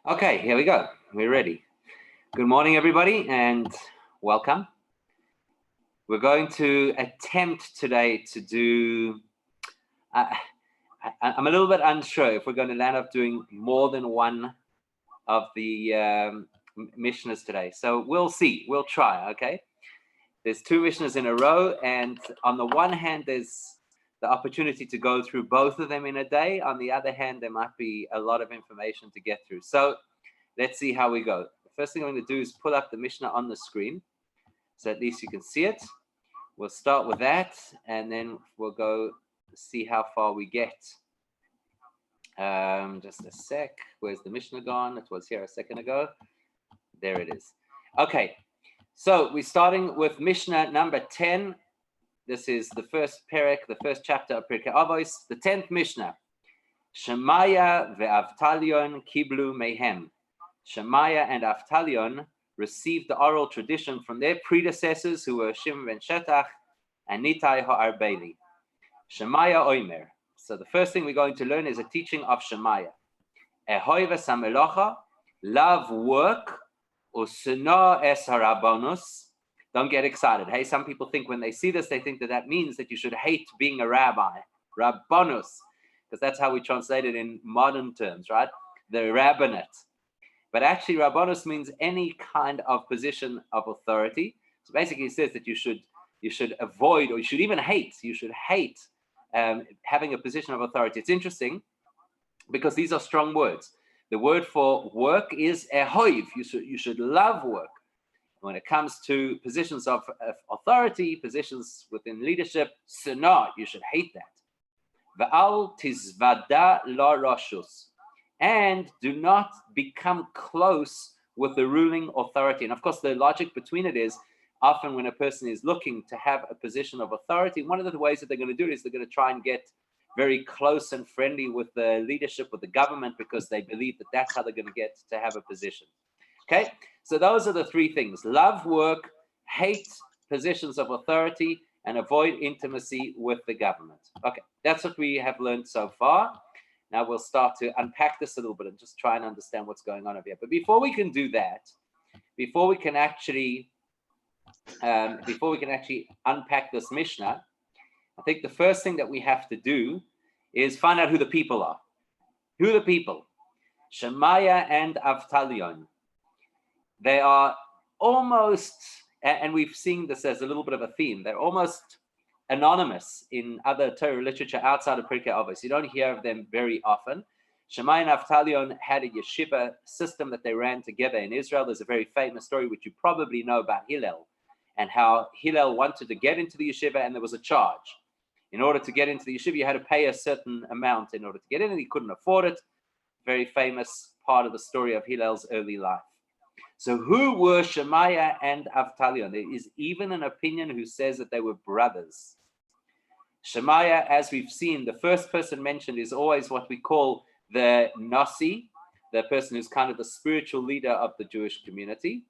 Okay, here we go. We're ready. Good morning, everybody, and welcome. We're going to attempt today to do... I'm a little bit unsure if we're going to land up doing more than one of the Mishnahs today. So we'll see. We'll try, okay? There's two Mishnahs in a row, and on the one hand, there's the opportunity to go through both of them in a day. On the other hand, there might be a lot of information to get through. So let's see how we go. The first thing I'm going to do is pull up the Mishnah on the screen, so at least you can see it. We'll start with that, and then we'll go see how far we get. Just a sec. Where's the Mishnah gone? It was here a second ago. There it is. Okay, so we're starting with Mishnah number 10. This is the first perek, the first chapter of Pirkei Avos, the 10th Mishnah. Shemaya ve'Avtalion kiblu mehem. Shemaya and Avtalion received the oral tradition from their predecessors, who were Shimon ben Shetach and Nitai ha'Arbeli. Shemaya oimer. So the first thing we're going to learn is a teaching of Shemaya. Ehoiva samelocha, love work, usena es harabonus. Don't get excited. Hey, some people think when they see this, they think that means that you should hate being a rabbi, rabbonus, because that's how we translate it in modern terms, right? The rabbinate. But actually, rabbonus means any kind of position of authority. So basically, it says that you should avoid, or you should even hate. You should hate having a position of authority. It's interesting because these are strong words. The word for work is ehoiv. You should love work. When it comes to positions of authority, positions within leadership, sena, you should hate that. Va'al tizvada la rashus. And do not become close with the ruling authority. And of course, the logic between it is often when a person is looking to have a position of authority, one of the ways that they're going to do it is they're going to try and get very close and friendly with the leadership, with the government, because they believe that that's how they're going to get to have a position. Okay, so those are the three things: love work, hate positions of authority, and avoid intimacy with the government. Okay, that's what we have learned so far. Now we'll start to unpack this a little bit and just try and understand what's going on over here. But before we can do that, before we can actually unpack this Mishnah, I think the first thing that we have to do is find out who the people are. Who are the people? Shemaya and Avtalion. They are almost, and we've seen this as a little bit of a theme, they're almost anonymous in other Torah literature outside of Pirkei Avos. You don't hear of them very often. Shemaya and Avtalion had a yeshiva system that they ran together in Israel. There's a very famous story, which you probably know, about Hillel, and how Hillel wanted to get into the yeshiva, and there was a charge. In order to get into the yeshiva, you had to pay a certain amount in order to get in, and he couldn't afford it. Very famous part of the story of Hillel's early life. So who were Shemaya and Avtalion? There is even an opinion who says that they were brothers. Shemaya, as we've seen, the first person mentioned is always what we call the Nasi, the person who's kind of the spiritual leader of the Jewish community.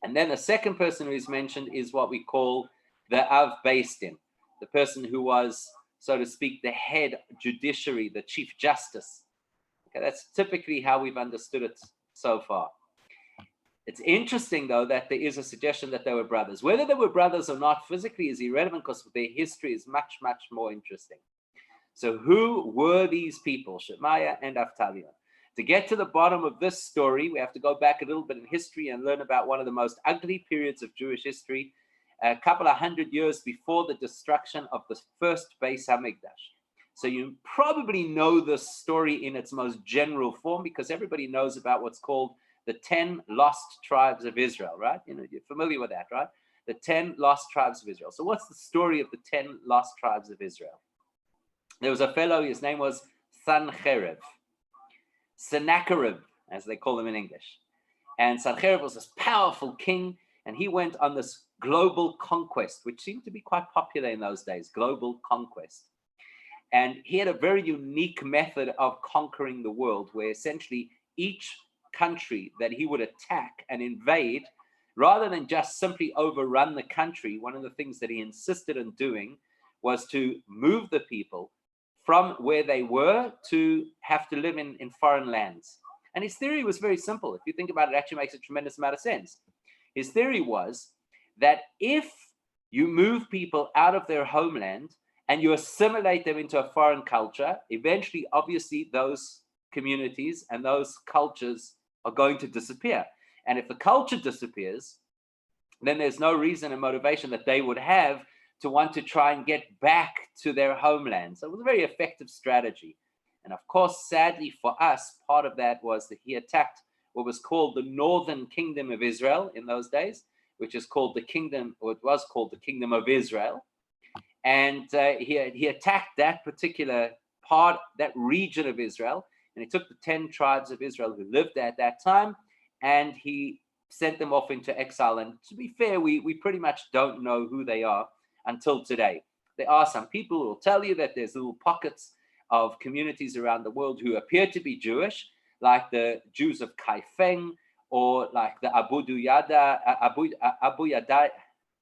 And then the second person who is mentioned is what we call the Av Beis Din, the person who was, so to speak, the head judiciary, the chief justice. Okay, that's typically how we've understood it so far. It's interesting, though, that there is a suggestion that they were brothers. Whether they were brothers or not physically is irrelevant, because their history is much, much more interesting. So who were these people, Shemaya and Avtalion? To get to the bottom of this story, we have to go back a little bit in history and learn about one of the most ugly periods of Jewish history, a couple of 100 years before the destruction of the first Beis HaMikdash. So you probably know this story in its most general form, because everybody knows about what's called the 10 lost tribes of Israel, right? You know, you're familiar with that, right? The 10 lost tribes of Israel. So what's the story of the 10 lost tribes of Israel? There was a fellow, his name was Sancherib, Sennacherib, as they call him in English. And Sancherib was this powerful king, and he went on this global conquest, which seemed to be quite popular in those days, global conquest. And he had a very unique method of conquering the world, where essentially each country that he would attack and invade, rather than just simply overrun the country, one of the things that he insisted on doing was to move the people from where they were to have to live in foreign lands. And his theory was very simple. If you think about it, it actually makes a tremendous amount of sense. His theory was that if you move people out of their homeland and you assimilate them into a foreign culture, eventually, obviously, those communities and those cultures are going to disappear. And if the culture disappears, then there's no reason and motivation that they would have to want to try and get back to their homeland. So it was a very effective strategy. And of course, sadly for us, part of that was that he attacked what was called the Northern Kingdom of Israel in those days, which is called the Kingdom, or it was called the Kingdom of Israel. And he attacked that particular part, that region of Israel, and he took the 10 tribes of Israel who lived at that time, and he sent them off into exile. And to be fair, we pretty much don't know who they are until today. There are some people who will tell you that there's little pockets of communities around the world who appear to be Jewish, like the Jews of Kaifeng, or like the Abu Yada, I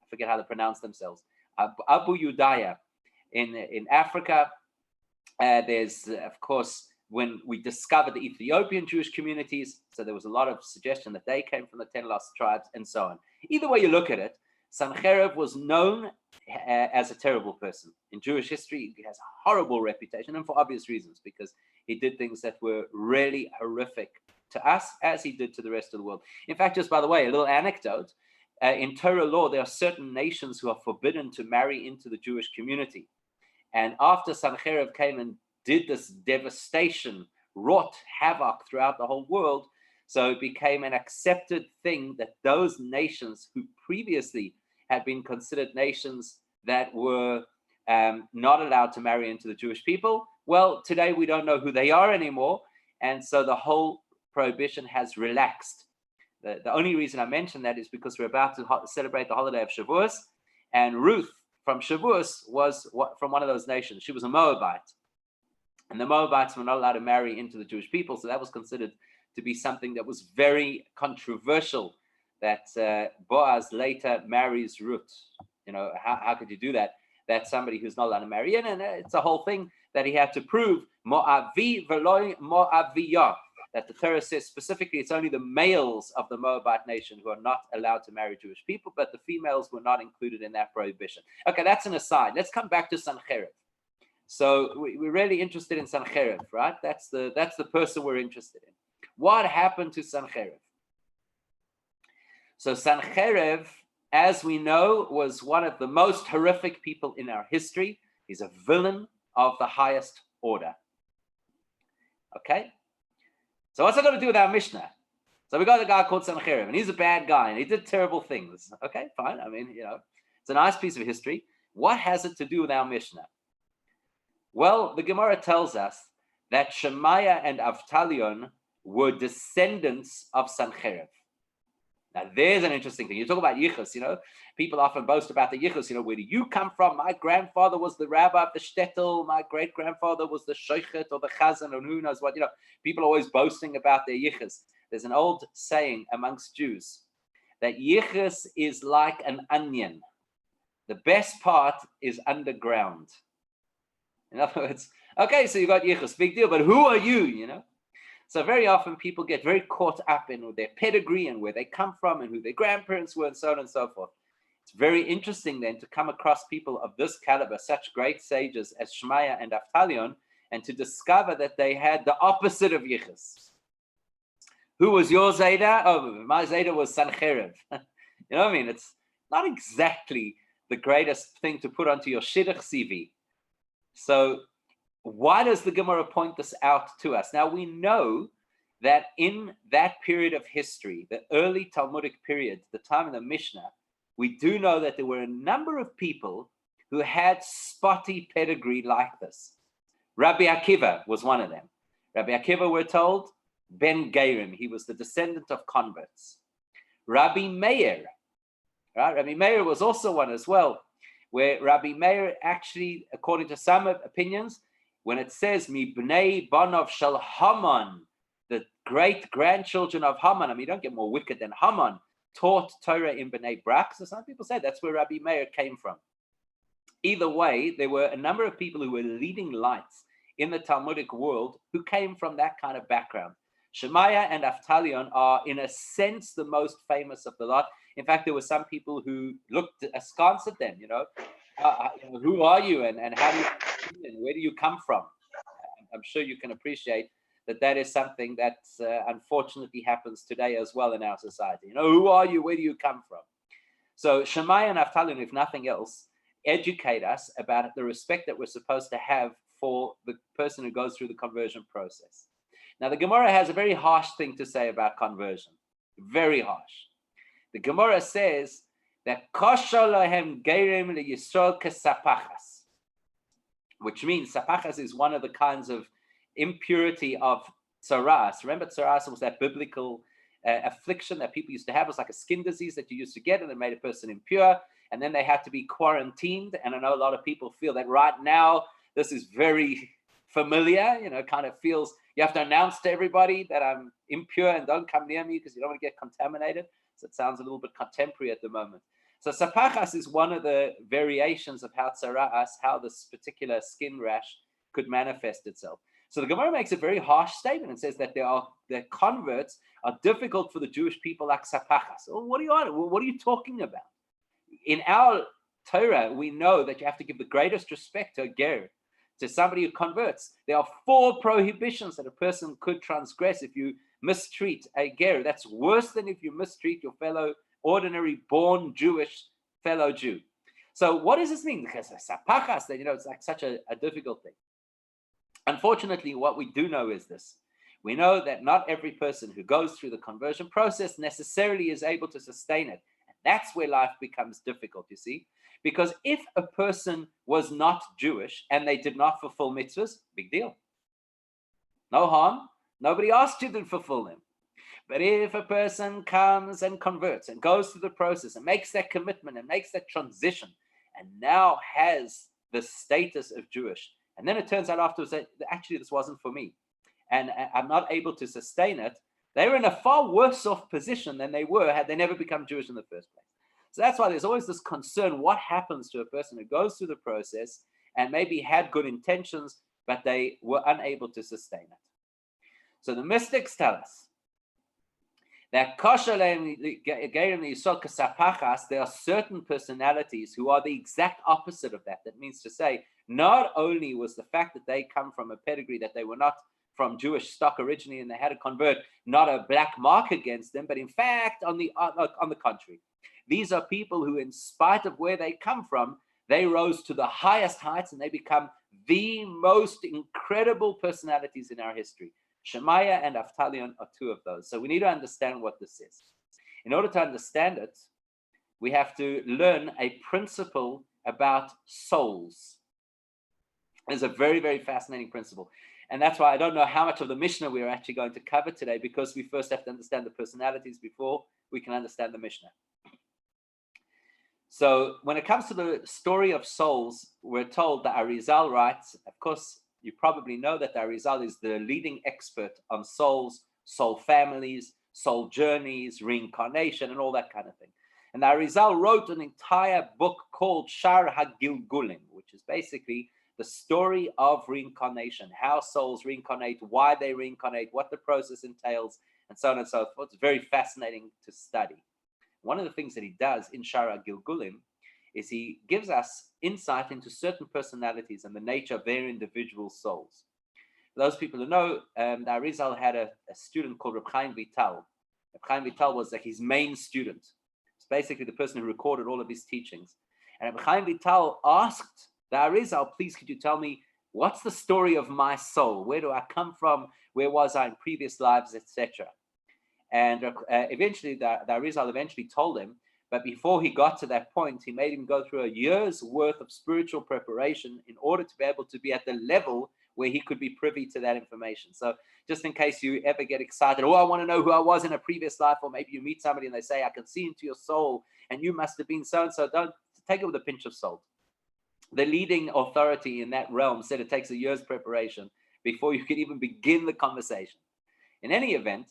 forget how to pronounce themselves, Abu Yudaya in Africa. There's, of course, when we discovered the Ethiopian Jewish communities, so there was a lot of suggestion that they came from the 10 lost tribes and so on. Either way you look at it, Sancherib was known as a terrible person. In Jewish history, he has a horrible reputation, and for obvious reasons, because he did things that were really horrific to us, as he did to the rest of the world. In fact, just by the way, a little anecdote, in Torah law, there are certain nations who are forbidden to marry into the Jewish community. And after Sancherib came and did this devastation, wrought havoc throughout the whole world, so it became an accepted thing that those nations who previously had been considered nations that were not allowed to marry into the Jewish people, well, today we don't know who they are anymore. And so the whole prohibition has relaxed. The only reason I mention that is because we're about to celebrate the holiday of Shavuos, and Ruth from Shavuos was from one of those nations. She was a Moabite, and the Moabites were not allowed to marry into the Jewish people, so that was considered to be something that was very controversial, that Boaz later marries Ruth. You know, how could you do that? That's somebody who's not allowed to marry in, and it's a whole thing that he had to prove, Moavi veloy Moaviyah, that the Torah says specifically it's only the males of the Moabite nation who are not allowed to marry Jewish people, but the females were not included in that prohibition. Okay, that's an aside. Let's come back to Sancherib. So we're really interested in Sancherib, right? That's the person we're interested in. What happened to Sancherib? So Sancherib, as we know, was one of the most horrific people in our history. He's a villain of the highest order. Okay? So what's that got to do with our Mishnah? So we got a guy called Sancherib, and he's a bad guy, and he did terrible things. Okay, fine. I mean, you know, it's a nice piece of history. What has it to do with our Mishnah? Well, the Gemara tells us that Shemaiah and Avtalion were descendants of Sancherib. Now, there's an interesting thing. You talk about yichus, you know, people often boast about the yichus, you know, where do you come from? My grandfather was the rabbi of the shtetl. My great-grandfather was the shoichet or the chazan, or who knows what. You know, people are always boasting about their yichus. There's an old saying amongst Jews that yichus is like an onion. The best part is underground. In other words, okay, so you got yichus, big deal, but who are you, you know? So very often people get very caught up in their pedigree and where they come from and who their grandparents were and so on and so forth. It's very interesting then to come across people of this caliber, such great sages as Shemaiah and Avtalion, and to discover that they had the opposite of yichus. Who was your Zayda? Oh, my Zayda was Sancherib. You know what I mean? It's not exactly the greatest thing to put onto your shidduch CV. So why does the Gemara point this out to us? Now, we know that in that period of history, the early Talmudic period, the time of the Mishnah, we do know that there were a number of people who had spotty pedigree like this. Rabbi Akiva was one of them. Rabbi Akiva, we're told, Ben Gerim, he was the descendant of converts. Rabbi Meir, right? Rabbi Meir was also one as well, where Rabbi Meir actually, according to some opinions, when it says Mi bnei banov shel Haman, the great grandchildren of Haman, I mean, you don't get more wicked than Haman, taught Torah in Bnei Brak. So some people say that's where Rabbi Meir came from. Either way, there were a number of people who were leading lights in the Talmudic world who came from that kind of background. Shemaiah and Avtalion are, in a sense, the most famous of the lot. In fact, there were some people who looked askance at them, who are you and how do you, and where do you come from? I'm sure you can appreciate that that is something that unfortunately happens today as well in our society. Who are you? Where do you come from? So Shemaiah and Avtalion, if nothing else, educate us about the respect that we're supposed to have for the person who goes through the conversion process. Now, the Gemara has a very harsh thing to say about conversion. Very harsh. The Gemara says that kosher lahem geirim liyisrael kesapachas, which means sapachas is one of the kinds of impurity of tsaras. Remember, tsaras was that biblical affliction that people used to have. It was like a skin disease that you used to get, and it made a person impure, and then they had to be quarantined. And I know a lot of people feel that right now this is very familiar, kind of feels you have to announce to everybody that I'm impure and don't come near me because you don't want to get contaminated. So it sounds a little bit contemporary at the moment. So sapachas is one of the variations of how tsaras, how this particular skin rash could manifest itself. So the Gemara makes a very harsh statement and says that their converts are difficult for the Jewish people like sapachas. Well, what are you talking about? In our Torah, we know that you have to give the greatest respect to a ger, to somebody who converts. There are 4 prohibitions that a person could transgress if you mistreat a ger. That's worse than if you mistreat your fellow ordinary born Jewish fellow Jew. So what does this mean? Because sapachas, that it's like such a difficult thing. Unfortunately, what we do know is this. We know that not every person who goes through the conversion process necessarily is able to sustain it. And that's where life becomes difficult, you see. Because if a person was not Jewish and they did not fulfill mitzvahs, big deal. No harm. Nobody asked you to fulfill them. But if a person comes and converts and goes through the process and makes that commitment and makes that transition and now has the status of Jewish, and then it turns out afterwards that actually this wasn't for me and I'm not able to sustain it, they were in a far worse off position than they were had they never become Jewish in the first place. So that's why there's always this concern, what happens to a person who goes through the process and maybe had good intentions, but they were unable to sustain it. So the mystics tell us that there are certain personalities who are the exact opposite of that. That means to say, not only was the fact that they come from a pedigree that they were not from Jewish stock originally and they had to convert, not a black mark against them, but in fact, on the contrary, these are people who, in spite of where they come from, they rose to the highest heights and they become the most incredible personalities in our history. Shemaiah and Avtalion are 2 of those. So we need to understand what this is. In order to understand it, we have to learn a principle about souls. It's a very, very fascinating principle. And that's why I don't know how much of the Mishnah we are actually going to cover today, because we first have to understand the personalities before we can understand the Mishnah. So when it comes to the story of souls, we're told that Arizal writes, of course, you probably know that Arizal is the leading expert on souls, soul families, soul journeys, reincarnation, and all that kind of thing. And Arizal wrote an entire book called Shar HaGilgulim, which is basically the story of reincarnation, how souls reincarnate, why they reincarnate, what the process entails, and so on and so forth. It's very fascinating to study. One of the things that he does in Shar HaGilgulim is he gives us insight into certain personalities and the nature of their individual souls. For those people who know, the Arizal had a student called Reb Chaim Vital. Reb Chaim Vital was like his main student. It's basically the person who recorded all of his teachings. And Reb Chaim Vital asked the Arizal, please, could you tell me what's the story of my soul? Where do I come from? Where was I in previous lives, etc.? And eventually, the Arizal eventually told him, but before he got to that point, he made him go through a year's worth of spiritual preparation in order to be able to be at the level where he could be privy to that information. So just in case you ever get excited, I want to know who I was in a previous life, or maybe you meet somebody and they say, I can see into your soul and you must have been so-and-so, don't take it with a pinch of salt. The leading authority in that realm said it takes a year's preparation before you can even begin the conversation. In any event,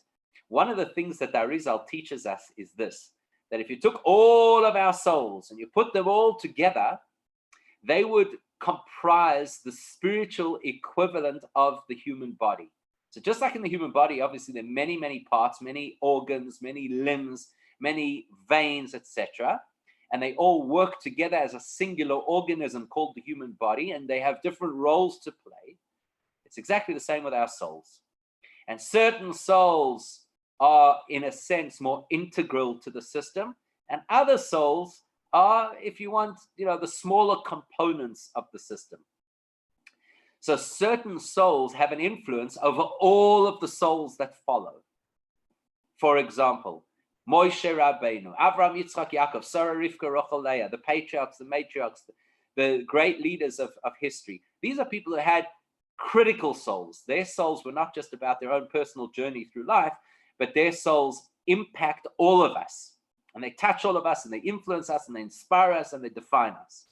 one of the things that the Arizal teaches us is this, that if you took all of our souls and you put them all together, they would comprise the spiritual equivalent of the human body. So just like in the human body, obviously there are many, many parts, many organs, many limbs, many veins, etc. And they all work together as a singular organism called the human body, and they have different roles to play. It's exactly the same with our souls. And certain souls are, in a sense, more integral to the system, and other souls are, if you want, the smaller components of the system. So certain souls have an influence over all of the souls that follow. For example, Moshe Rabbeinu, Avraham, Yitzchak, Yaakov, Sarah, Rivka, Rachel, Leah, the patriarchs, the matriarchs, the great leaders of history. These are people who had critical souls. Their souls were not just about their own personal journey through life, but their souls impact all of us. And they touch all of us, and they influence us, and they inspire us, and they define us.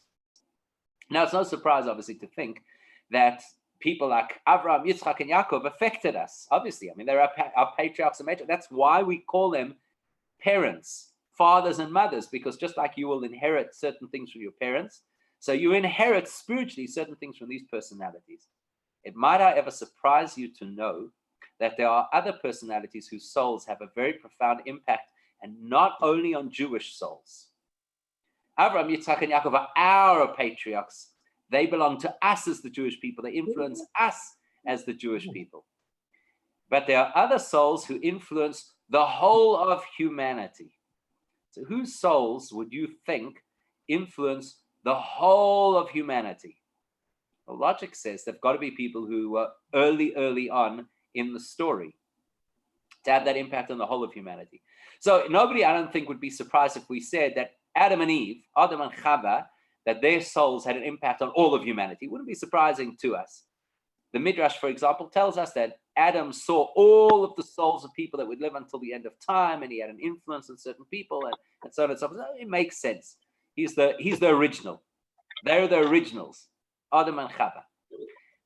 Now, it's no surprise, obviously, to think that people like Avraham, Yitzchak, and Yaakov affected us. Obviously, I mean, they're our patriarchs and matriarchs. That's why we call them parents, fathers and mothers, because just like you will inherit certain things from your parents, so you inherit spiritually certain things from these personalities. It might, however, surprise you to know that there are other personalities whose souls have a very profound impact, and not only on Jewish souls. Avraham, Yitzchak, and Yaakov are our patriarchs. They belong to us as the Jewish people. They influence us as the Jewish people. But there are other souls who influence the whole of humanity. So whose souls would you think influence the whole of humanity? Well, logic says they've got to be people who were early on in the story to have that impact on the whole of humanity. So nobody, I don't think, would be surprised if we said that Adam and Eve, Adam and Chava, that their souls had an impact on all of humanity. It wouldn't be surprising to us. The Midrash, for example, tells us that Adam saw all of the souls of people that would live until the end of time, and he had an influence on certain people, and so on and so forth. It makes sense. He's the original. They're the originals, Adam and Chava.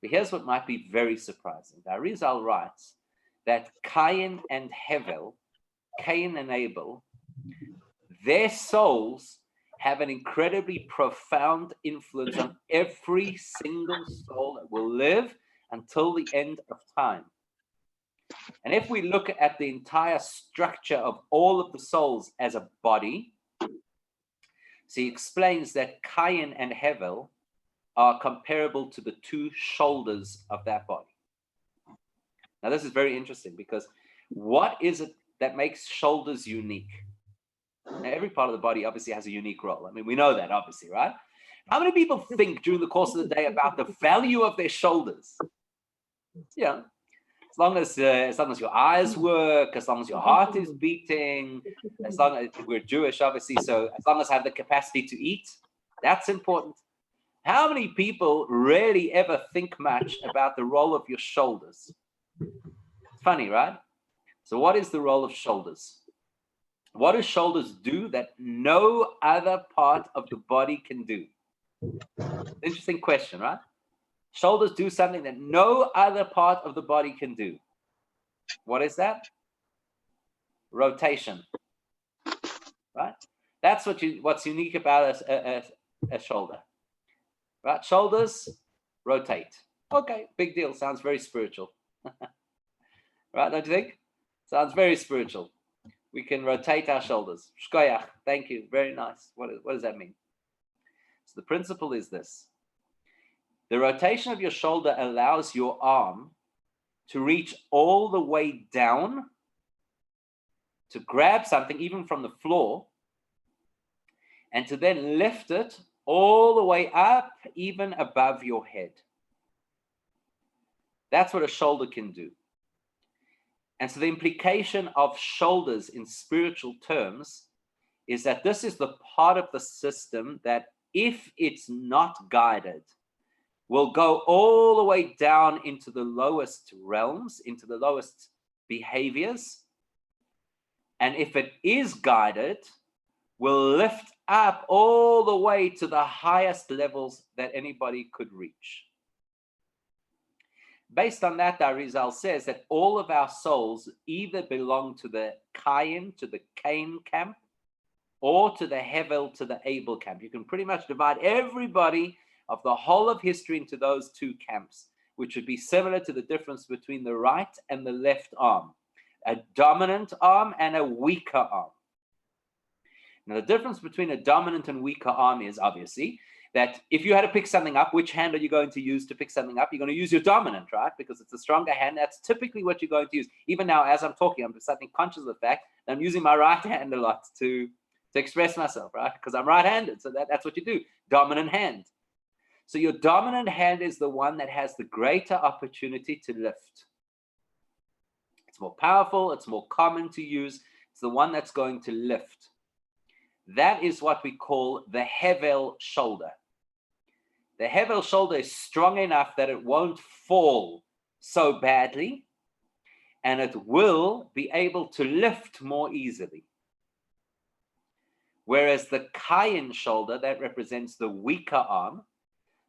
But here's what might be very surprising. The Arizal writes that Cain and Abel, their souls have an incredibly profound influence on every single soul that will live until the end of time. And if we look at the entire structure of all of the souls as a body, so he explains that Cain and Hevel are comparable to the two shoulders of that body. Now, this is very interesting, because what is it that makes shoulders unique? Now, every part of the body obviously has a unique role. I mean, we know that, obviously, right? How many people think during the course of the day about the value of their shoulders? Yeah, as long as your eyes work, as long as your heart is beating, as long as we're Jewish, obviously, so as long as I have the capacity to eat, that's important. How many people rarely ever think much about the role of your shoulders? It's funny, right? So what is the role of shoulders? What do shoulders do that no other part of the body can do? Interesting question, right? Shoulders do something that no other part of the body can do. What is that? Rotation, right? That's what's unique about a shoulder, right? Shoulders rotate. Okay, big deal. Sounds very spiritual, right? Don't you think? Sounds very spiritual. We can rotate our shoulders. Shkoyach, thank you. Very nice. What does that mean? So the principle is this. The rotation of your shoulder allows your arm to reach all the way down, to grab something even from the floor, and to then lift it all the way up, even above your head. That's what a shoulder can do. And so the implication of shoulders in spiritual terms is that this is the part of the system that, if it's not guided, will go all the way down into the lowest realms, into the lowest behaviors. And if it is guided, will lift up all the way to the highest levels that anybody could reach. Based on that, the Arizal says that all of our souls either belong to the Cain camp, or to the Hevel, to the Abel camp. You can pretty much divide everybody of the whole of history into those two camps, which would be similar to the difference between the right and the left arm, a dominant arm and a weaker arm. Now, the difference between a dominant and weaker arm is obviously that if you had to pick something up, which hand are you going to use to pick something up? You're going to use your dominant, right? Because it's a stronger hand. That's typically what you're going to use. Even now, as I'm talking, I'm suddenly conscious of the fact that I'm using my right hand a lot to express myself, right? Because I'm right-handed, so that's what you do, dominant hand. So your dominant hand is the one that has the greater opportunity to lift. It's more powerful, it's more common to use. It's the one that's going to lift. That is what we call the hevel shoulder. The hevel shoulder is strong enough that it won't fall so badly, and it will be able to lift more easily. Whereas the kayin shoulder, that represents the weaker arm.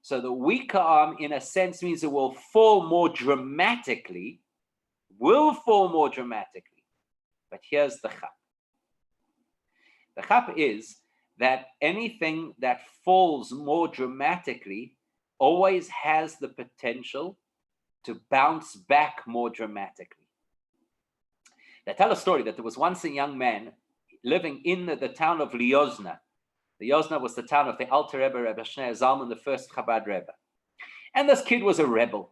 So the weaker arm, in a sense, means it will fall more dramatically, But here's the chap. The chap is that anything that falls more dramatically always has the potential to bounce back more dramatically. They tell a story that there was once a young man living in the town of Liozna. Liozna was the town of the Alter Rebbe, Rebbe Shneur Zalman, the first Chabad Rebbe. And this kid was a rebel.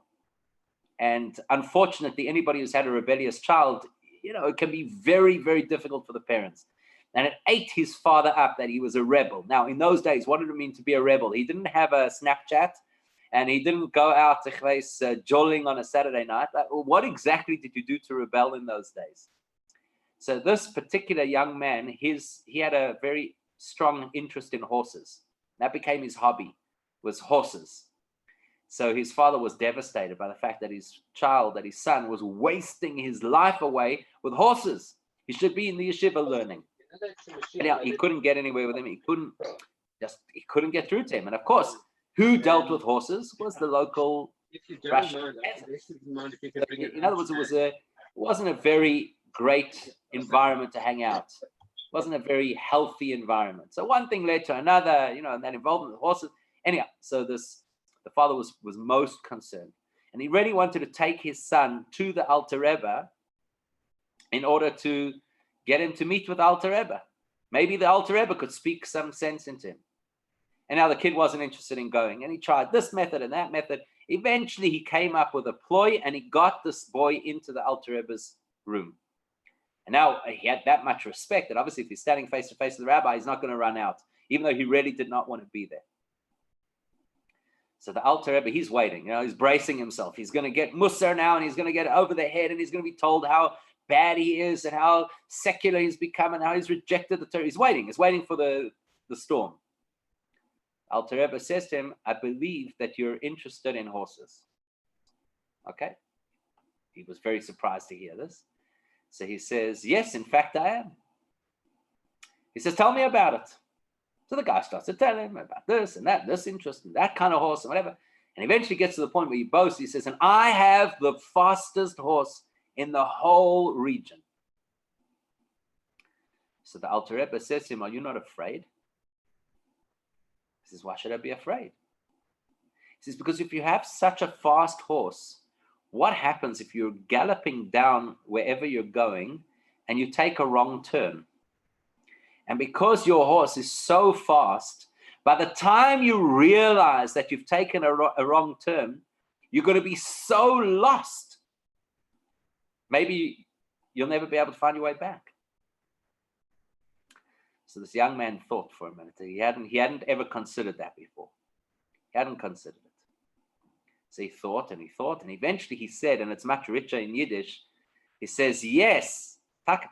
And unfortunately, anybody who's had a rebellious child, it can be very, very difficult for the parents. And it ate his father up that he was a rebel. Now, in those days, what did it mean to be a rebel? He didn't have a Snapchat, and he didn't go out to jolling on a Saturday night. What exactly did you do to rebel in those days? So this particular young man, he had a very strong interest in horses. That became his hobby, was horses. So his father was devastated by the fact that his son, was wasting his life away with horses. He should be in the yeshiva learning. Anyhow, he couldn't get anywhere with him. He couldn't get through to him. And of course, who dealt with horses was the local Russian peasants. In other words, it wasn't a very great environment to hang out. It wasn't a very healthy environment. So one thing led to another, and that involvement with horses. Anyhow, so the father was most concerned. And he really wanted to take his son to the Alter Rebbe in order to get him to meet with Alter Rebbe. Maybe the Alter Rebbe could speak some sense into him. And now the kid wasn't interested in going. And he tried this method and that method. Eventually, he came up with a ploy, and he got this boy into the Alter Rebbe's room. And now he had that much respect that obviously if he's standing face to face with the rabbi, he's not going to run out, even though he really did not want to be there. So the Alter Rebbe, he's waiting, he's bracing himself. He's going to get Musar now, and he's going to get over the head, and he's going to be told how bad he is and how secular he's become and how he's rejected the Torah. He's waiting for the storm. Alter Rebbe says to him, I believe that you're interested in horses. Okay. He was very surprised to hear this. So he says, yes, in fact, I am. He says, tell me about it. So the guy starts to tell him about this and that, this interest and that kind of horse and whatever. And eventually gets to the point where he boasts. He says, and I have the fastest horse in the whole region. So the Alter Rebbe says to him, are you not afraid? He says, why should I be afraid? He says, because if you have such a fast horse, what happens if you're galloping down wherever you're going and you take a wrong turn? And because your horse is so fast, by the time you realize that you've taken a wrong turn, you're going to be so lost. Maybe you'll never be able to find your way back. So this young man thought for a minute. He hadn't ever considered that before. He hadn't considered it. So he thought, and eventually he said, and it's much richer in Yiddish, he says, yes, but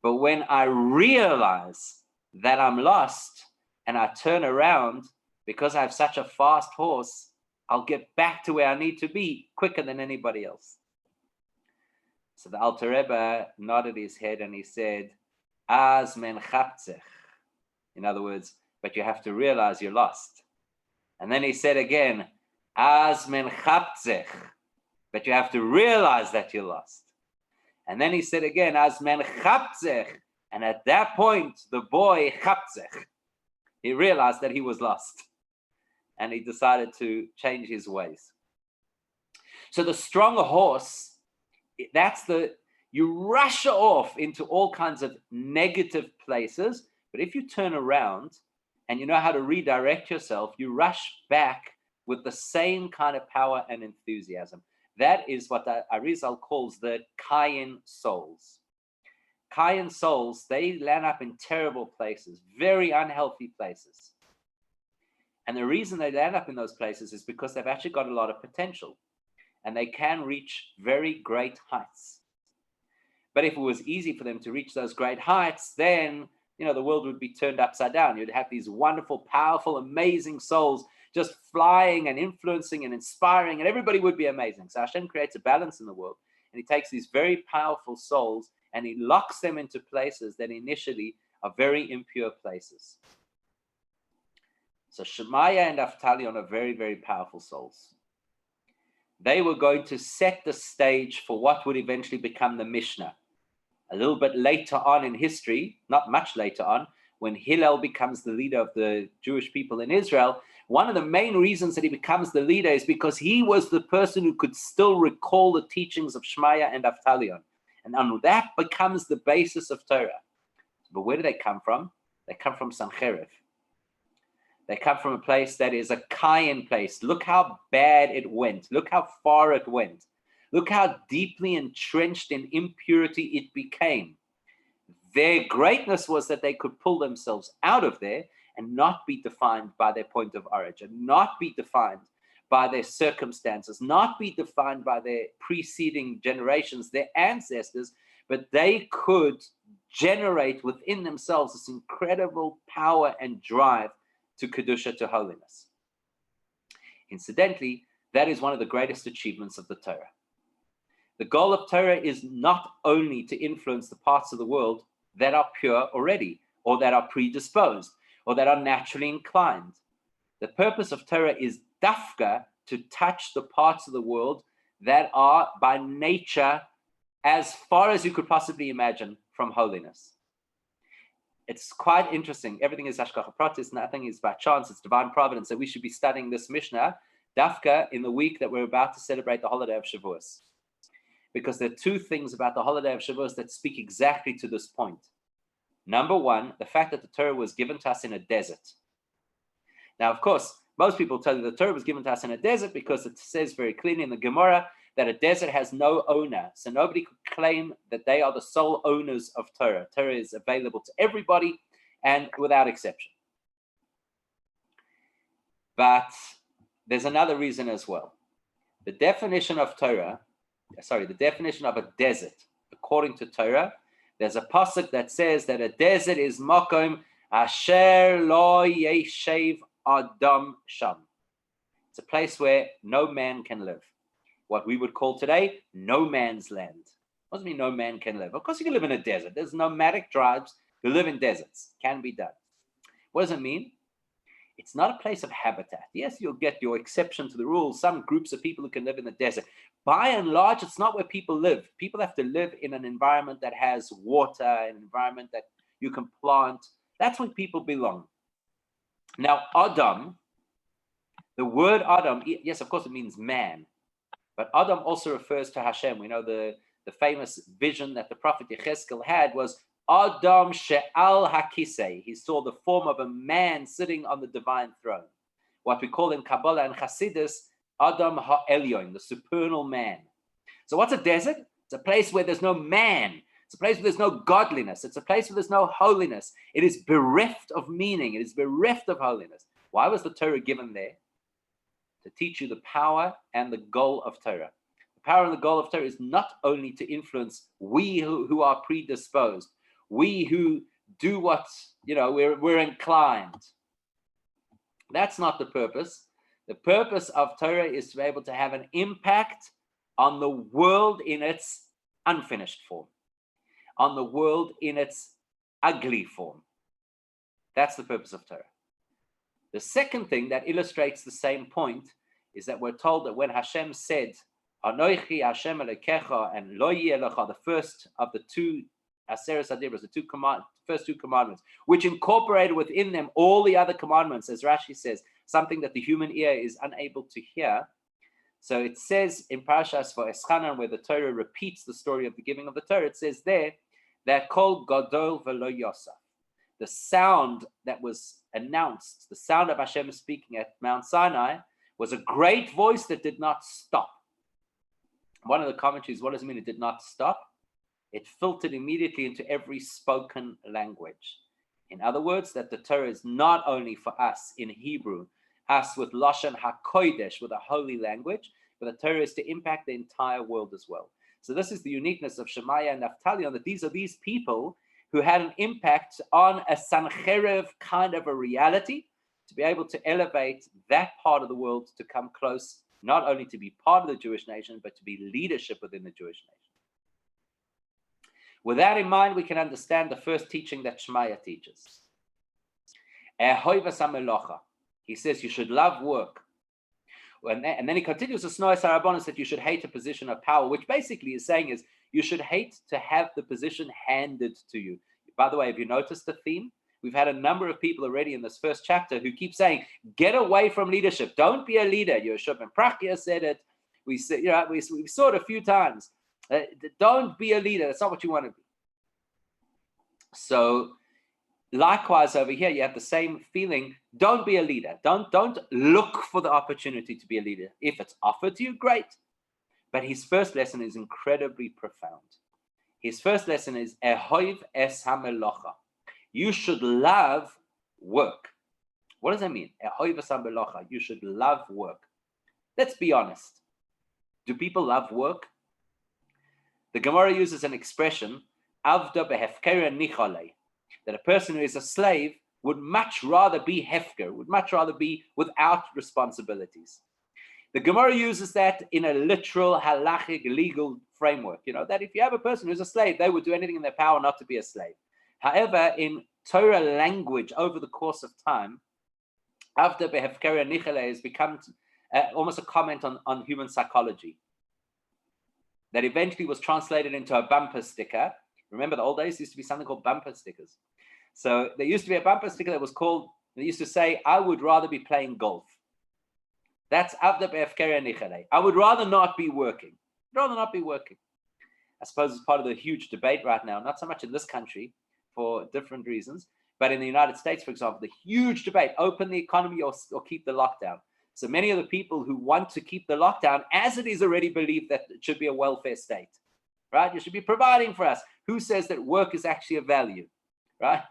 when I realize that I'm lost and I turn around because I have such a fast horse, I'll get back to where I need to be quicker than anybody else. So the Alter Rebbe nodded his head and he said, Az men chapzech. In other words, but you have to realize you're lost. And then he said again, Az men chapzech. But you have to realize that you're lost. And then he said again, Az men chapzech. And at that point, the boy chapzech, he realized that he was lost. and he decided to change his ways. So the stronger horse, you rush off into all kinds of negative places, but if you turn around and you know how to redirect yourself, you rush back with the same kind of power and enthusiasm. That is what Arizal calls the Kayin souls. Kayin souls, they land up in terrible places, very unhealthy places. And the reason they land up in those places is because they've actually got a lot of potential and they can reach very great heights. But if it was easy for them to reach those great heights, then the world would be turned upside down. You'd have these wonderful, powerful, amazing souls just flying and influencing and inspiring, and everybody would be amazing. So Hashem creates a balance in the world, and he takes these very powerful souls and he locks them into places that initially are very impure places. So Shemaiah and Avtalion are very, very powerful souls. They were going to set the stage for what would eventually become the Mishnah. A little bit later on in history, not much later on, when Hillel becomes the leader of the Jewish people in Israel, one of the main reasons that he becomes the leader is because he was the person who could still recall the teachings of Shemaiah and Avtalion. And that becomes the basis of Torah. But where do they come from? They come from Sancherif. They come from a place that is a Kayin place. Look how bad it went. Look how far it went. Look how deeply entrenched in impurity it became. Their greatness was that they could pull themselves out of there and not be defined by their point of origin, not be defined by their circumstances, not be defined by their preceding generations, their ancestors, but they could generate within themselves this incredible power and drive to Kedusha, to holiness. Incidentally, that is one of the greatest achievements of the Torah. The goal of Torah is not only to influence the parts of the world that are pure already, or that are predisposed, or that are naturally inclined. The purpose of Torah is dafka, to touch the parts of the world that are by nature as far as you could possibly imagine from holiness. It's quite interesting. Everything is hashgacha pratis, nothing is by chance, it's divine providence. So we should be studying this Mishnah, dafka, in the week that we're about to celebrate the holiday of Shavuos. Because there are two things about the holiday of Shavuos that speak exactly to this point. Number one, the fact that the Torah was given to us in a desert. Now, of course, most people tell you the Torah was given to us in a desert because it says very clearly in the Gemara that a desert has no owner. So nobody could claim that they are the sole owners of Torah. Torah is available to everybody and without exception. But there's another reason as well. The definition of a desert, according to Torah, there's a pasuk that says that a desert is makom asher lo yeshev adam sham. It's a place where no man can live. What we would call today no man's land. What does it mean no man can live? Of course you can live in a desert. There's nomadic tribes who live in deserts. Can be done. What does it mean? It's not a place of habitat. Yes, you'll get your exception to the rule. Some groups of people who can live in the desert. By and large, it's not where people live. People have to live in an environment that has water, an environment that you can plant. That's where people belong. Now, Adam, the word Adam, yes, of course it means man. But Adam also refers to Hashem. We know the famous vision that the prophet Yechezkel had was Adam she'al hakisei. He saw the form of a man sitting on the divine throne. What we call in Kabbalah and Hasidus, Adam ha'elyon, the supernal man. So what's a desert? It's a place where there's no man. It's a place where there's no godliness. It's a place where there's no holiness. It is bereft of meaning. It is bereft of holiness. Why was the Torah given there? To teach you the power and the goal of Torah. The power and the goal of Torah is not only to influence we who are predisposed, we who do what, we're inclined. That's not the purpose. The purpose of Torah is to be able to have an impact on the world in its unfinished form, on the world in its ugly form. That's the purpose of Torah. The second thing that illustrates the same point is that we're told that when Hashem said, Anoichi Hashem Elokecha and Lo Yeh Lecha, the first of the two Aseres Adibros, first two commandments, which incorporated within them all the other commandments, as Rashi says, something that the human ear is unable to hear. So it says in Parashas Va'eschanan, where the Torah repeats the story of the giving of the Torah, it says there that Kol Gadol V'lo Yosef, the sound that was announced, the sound of Hashem speaking at Mount Sinai, was a great voice that did not stop. One of the commentaries, what does it mean it did not stop? It filtered immediately into every spoken language. In other words, that the Torah is not only for us in Hebrew, us with Lashon HaKodesh, with a holy language, but the Torah is to impact the entire world as well. So this is the uniqueness of Shemaiah and Naftalion, that these are these people who had an impact on a Sancherev kind of a reality, to be able to elevate that part of the world to come close, not only to be part of the Jewish nation, but to be leadership within the Jewish nation. With that in mind, we can understand the first teaching that Shemaiah teaches. He says you should love work. And then he continues to Snois Harabonis that you should hate a position of power, which basically is saying is you should hate to have the position handed to you. By the way, have you noticed the theme? We've had a number of people already in this first chapter who keep saying, get away from leadership. Don't be a leader. Yeshua ben Prachya said it. We saw it a few times. Don't be a leader. That's not what you want to be. So likewise over here, you have the same feeling. Don't be a leader. Don't look for the opportunity to be a leader. If it's offered to you, great. But his first lesson is incredibly profound. His first lesson is Ehoiv es hamelocha. You should love work. What does that mean? Ehoiv es hamelocha. You should love work. Let's be honest. Do people love work? The Gemara uses an expression, avda behefkera nichale, that a person who is a slave would much rather be hefker, would much rather be without responsibilities. The Gemara uses that in a literal halachic legal framework, that if you have a person who's a slave, they would do anything in their power not to be a slave. However, in Torah language over the course of time, avda behefkera nichale has become almost a comment on human psychology that eventually was translated into a bumper sticker. Remember, the old days there used to be something called bumper stickers. So there used to be a bumper sticker that was called, they used to say, I would rather be playing golf. That's avda be'efkera nichale. I would rather not be working. Rather not be working. I suppose it's part of the huge debate right now, not so much in this country for different reasons, but in the United States, for example, the huge debate, open the economy or keep the lockdown. So many of the people who want to keep the lockdown, as it is already believed that it should be a welfare state, right? You should be providing for us. Who says that work is actually a value, right?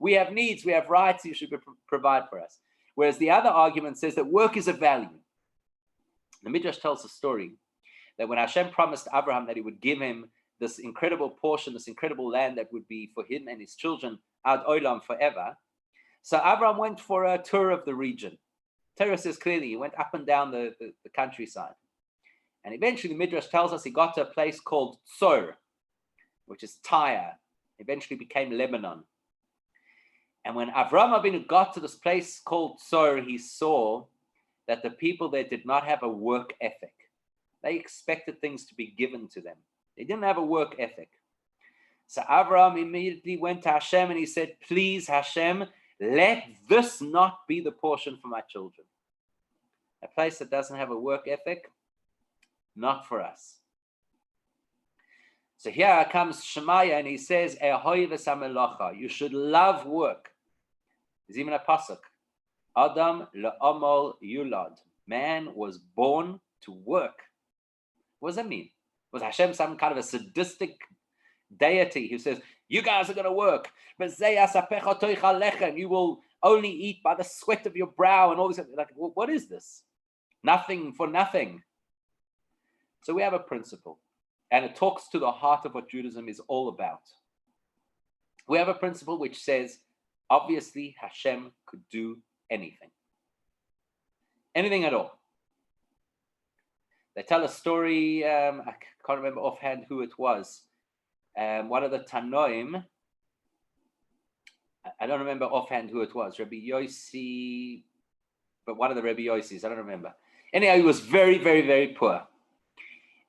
We have needs, we have rights, you should provide for us. Whereas the other argument says that work is a value. The Midrash tells a story that when Hashem promised Abraham that he would give him this incredible portion, this incredible land that would be for him and his children ad olam forever. So Abraham went for a tour of the region. Torah says clearly he went up and down the countryside. And eventually the Midrash tells us he got to a place called Tzor, which is Tyre, eventually became Lebanon. And when Avraham Avinu got to this place called Tzor, he saw that the people there did not have a work ethic. They expected things to be given to them. They didn't have a work ethic. So Avraham immediately went to Hashem and he said, please Hashem, let this not be the portion for my children. A place that doesn't have a work ethic, not for us. So here comes Shemaiah and he says, you should love work. There's even a pasuk. Adam le'amol yulad. Man was born to work. What does that mean? Was Hashem some kind of a sadistic deity who says, you guys are going to work, but you will only eat by the sweat of your brow and all this? Like, what is this? Nothing for nothing. So we have a principle, and it talks to the heart of what Judaism is all about. We have a principle which says, obviously, Hashem could do anything. Anything at all. They tell a story, I can't remember offhand who it was. One of the Tanoim, I don't remember offhand who it was, Rabbi Yossi, but one of the Rabbi Yossis, I don't remember. Anyhow, he was very, very, very poor.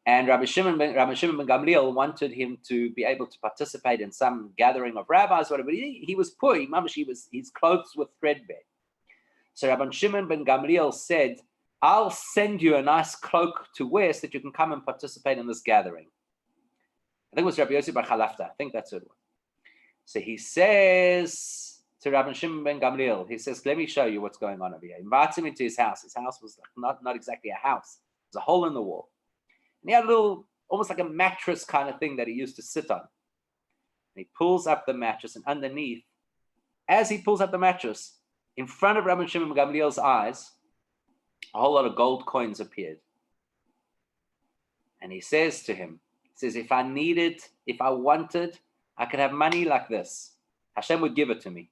And Rabbi Shimon ben Gamliel wanted him to be able to participate in some gathering of rabbis, whatever. He was poor. His clothes were threadbare. So Rabban Shimon ben Gamliel said, I'll send you a nice cloak to wear so that you can come and participate in this gathering. I think it was Rabbi Yossi Bar Chalafta. I think that's what it was. So he says to Rabban Shimon ben Gamliel, he says, let me show you what's going on over here. He invites him into his house. His house was not exactly a house. It was a hole in the wall. And he had a little, almost like a mattress kind of thing that he used to sit on. And he pulls up the mattress, and underneath, as he pulls up the mattress, in front of Rabban Shimon ben Gamliel's eyes, a whole lot of gold coins appeared. And he says to him, if I needed, if I wanted, I could have money like this. Hashem would give it to me.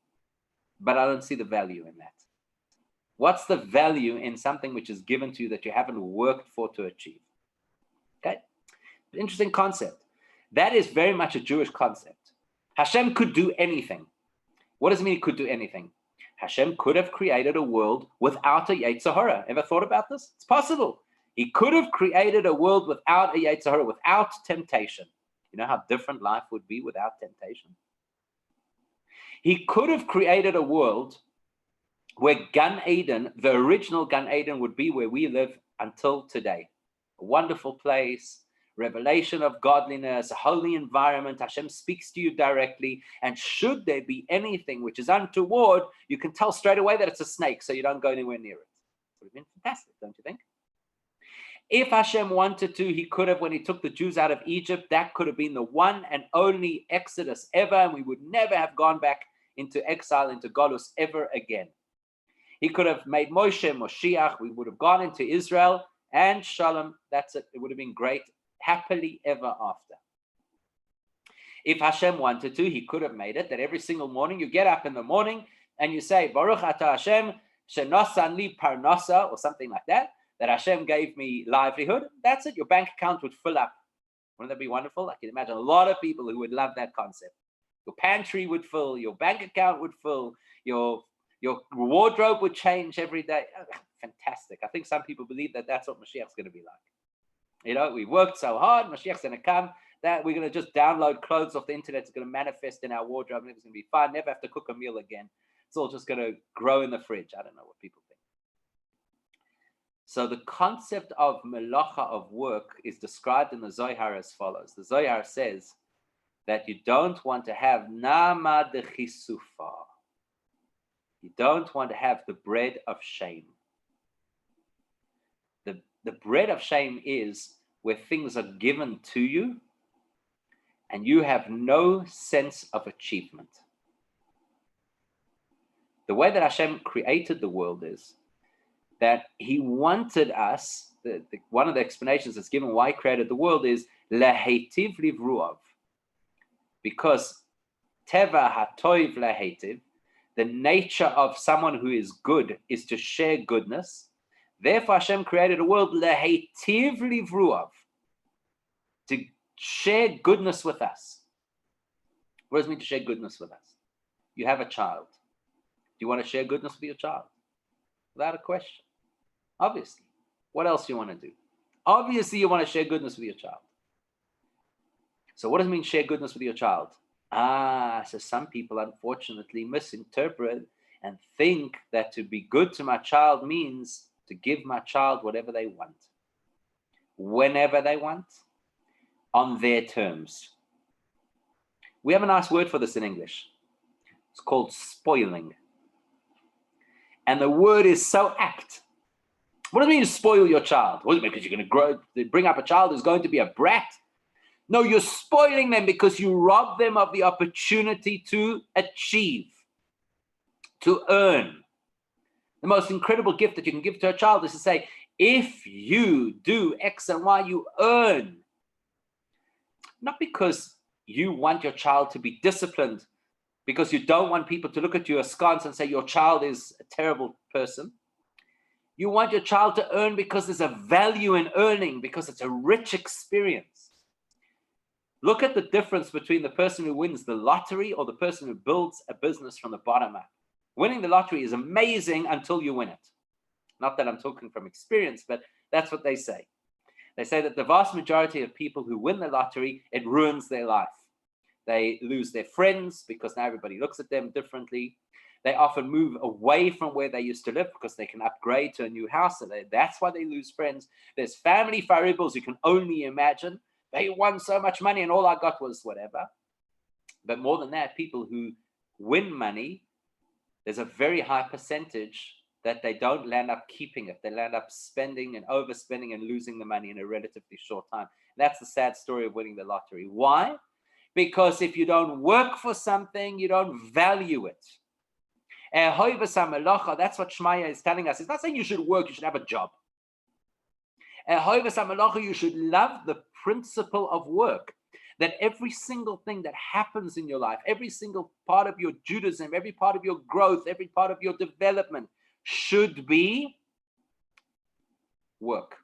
But I don't see the value in that. What's the value in something which is given to you that you haven't worked for to achieve? Okay? Interesting concept. That is very much a Jewish concept. Hashem could do anything. What does it mean he could do anything? Hashem could have created a world without a Yetzer Hara. Ever thought about this? It's possible. He could have created a world without a Yetzer Hara, without temptation. You know how different life would be without temptation? He could have created a world where Gan Eden, the original Gan Eden, would be where we live until today. A wonderful place, revelation of godliness, a holy environment. Hashem speaks to you directly. And should there be anything which is untoward, you can tell straight away that it's a snake, so you don't go anywhere near it. It would have been fantastic, don't you think? If Hashem wanted to, he could have, when he took the Jews out of Egypt, that could have been the one and only exodus ever, and we would never have gone back into exile, into Golus ever again. He could have made Moshe Moshiach, we would have gone into Israel, and Shalom, that's it. It would have been great, happily ever after. If Hashem wanted to, he could have made it that every single morning you get up in the morning and you say, Baruch Atah Hashem, Shenosan li parnasa, or something like that Hashem gave me livelihood. That's it. Your bank account would fill up. Wouldn't that be wonderful? I can imagine a lot of people who would love that concept. Your pantry would fill, your bank account would fill, your wardrobe would change every day. Fantastic. I think some people believe that that's what Mashiach's going to be like. You know, we worked so hard, Mashiach's going to come, that we're going to just download clothes off the internet. It's going to manifest in our wardrobe and it's going to be fine. Never have to cook a meal again. It's all just going to grow in the fridge. I don't know what people think. So the concept of melacha, of work, is described in the Zohar as follows. The Zohar says that you don't want to have nama de chisufa. You don't want to have the bread of shame. The bread of shame is where things are given to you and you have no sense of achievement. The way that Hashem created the world is that he wanted us, one of the explanations that's given why he created the world is lehetiv livruav. Because teva hatoiv lehetiv, the nature of someone who is good is to share goodness. Therefore Hashem created a world lehetiv livruav, to share goodness with us. What does it mean to share goodness with us? You have a child. Do you want to share goodness with your child? Without a question. Obviously. What else do you want to do? Obviously, you want to share goodness with your child. So what does it mean share goodness with your child? So some people unfortunately misinterpret and think that to be good to my child means to give my child whatever they want, whenever they want, on their terms. We have a nice word for this in English. It's called spoiling. And the word is so apt. What does it mean to spoil your child? Well, because you're going to bring up a child who's going to be a brat. No, you're spoiling them because you rob them of the opportunity to achieve, to earn. The most incredible gift that you can give to a child is to say, if you do X and Y, you earn. Not because you want your child to be disciplined, because you don't want people to look at you askance and say your child is a terrible person. You want your child to earn because there's a value in earning, because it's a rich experience. Look at the difference between the person who wins the lottery or the person who builds a business from the bottom up. Winning the lottery is amazing until you win it. Not that I'm talking from experience, but that's what they say. They say that the vast majority of people who win the lottery, it ruins their life. They lose their friends because now everybody looks at them differently. They often move away from where they used to live because they can upgrade to a new house. So that's why they lose friends. There's family variables you can only imagine. They won so much money and all I got was whatever. But more than that, people who win money, there's a very high percentage that they don't land up keeping it. They land up spending and overspending and losing the money in a relatively short time. That's the sad story of winning the lottery. Why? Because if you don't work for something, you don't value it. That's what Shmaya is telling us. It's not saying you should work, you should have a job. You should love the principle of work. That every single thing that happens in your life, every single part of your Judaism, every part of your growth, every part of your development should be work.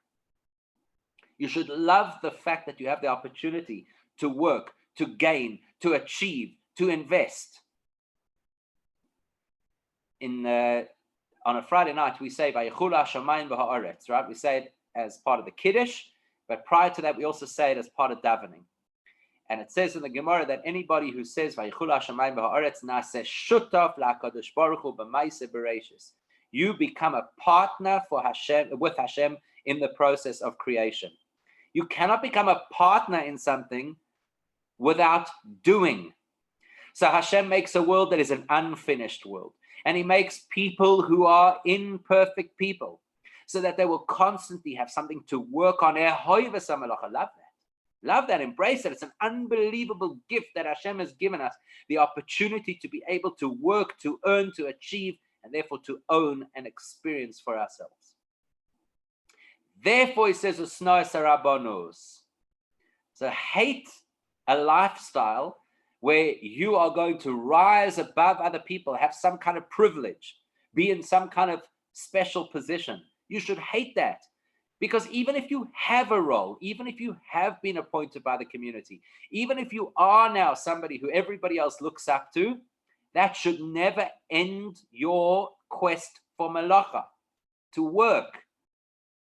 You should love the fact that you have the opportunity to work, to gain, to achieve, to invest. On a Friday night, we say Vayichulu Hashamayim v'ha'aretz, right? We say it as part of the Kiddush, but prior to that, we also say it as part of davening. And it says in the Gemara that anybody who says Vayichulu Hashamayim v'ha'aretz na'aseh shutaf la'akadosh baruch hu b'maaseh bereishis. You become a partner with Hashem in the process of creation. You cannot become a partner in something without doing. So Hashem makes a world that is an unfinished world. And he makes people who are imperfect people so that they will constantly have something to work on. Love that. Love that. Embrace it. It's an unbelievable gift that Hashem has given us, the opportunity to be able to work, to earn, to achieve, and therefore to own and experience for ourselves. Therefore, he says, so hate a lifestyle where you are going to rise above other people, have some kind of privilege, be in some kind of special position. You should hate that. Because even if you have a role, even if you have been appointed by the community, even if you are now somebody who everybody else looks up to, that should never end your quest for malacha, to work.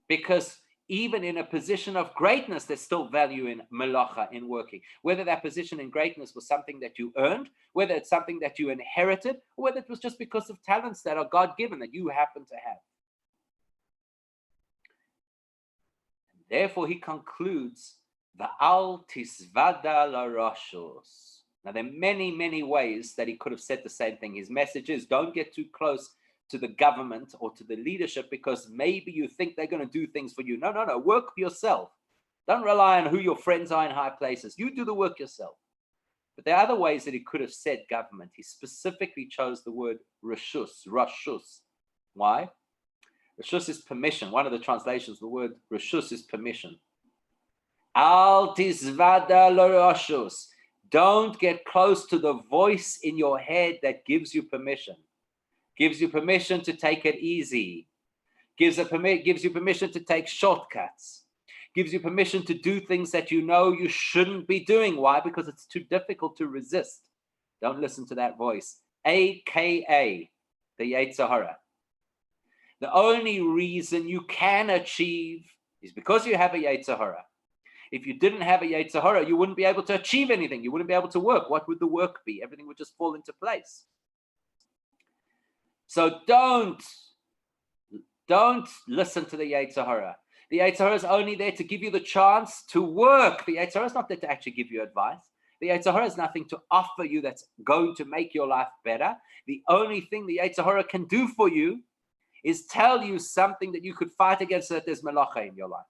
Because even in a position of greatness, there's still value in malacha, in working. Whether that position in greatness was something that you earned, whether it's something that you inherited, or whether it was just because of talents that are God-given that you happen to have. Therefore, he concludes, Va'al tisvada larashos. Now, there are many, many ways that he could have said the same thing. His message is, don't get too close to the government or to the leadership because maybe you think they're going to do things for you. No. Work for yourself. Don't rely on who your friends are in high places. You do the work yourself. But there are other ways that he could have said government. He specifically chose the word rashus. Why? Rashus is permission. One of the translations, the word rashus is permission. Al tizvada l'rashus. Don't get close to the voice in your head that gives you permission. Gives you permission to take it easy. Gives you permission to take shortcuts. Gives you permission to do things that you know you shouldn't be doing. Why? Because it's too difficult to resist. Don't listen to that voice. AKA the Yetzer Hara. The only reason you can achieve is because you have a Yetzer Hara. If you didn't have a Yetzer Hara, you wouldn't be able to achieve anything. You wouldn't be able to work. What would the work be? Everything would just fall into place. So don't listen to the Yetzer Hara. The Yetzer Hara is only there to give you the chance to work. The Yetzer Hara is not there to actually give you advice. The Yetzer Hara has nothing to offer you that's going to make your life better. The only thing the Yetzer Hara can do for you is tell you something that you could fight against so that there's malacha in your life.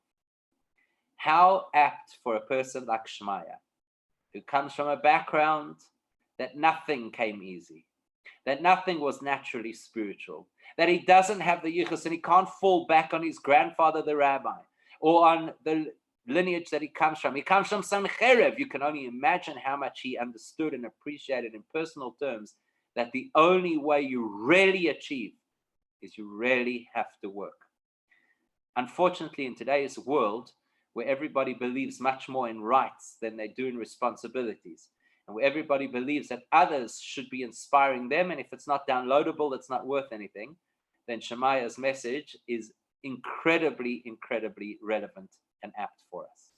How apt for a person like Shmaya, who comes from a background that nothing came easy, that nothing was naturally spiritual, that he doesn't have the yichus and he can't fall back on his grandfather, the rabbi, or on the lineage that he comes from. He comes from Sancherev. You can only imagine how much he understood and appreciated in personal terms that the only way you really achieve is you really have to work. Unfortunately, in today's world, where everybody believes much more in rights than they do in responsibilities, and where everybody believes that others should be inspiring them, and if it's not downloadable, it's not worth anything, then Shemaya's message is incredibly, incredibly relevant and apt for us.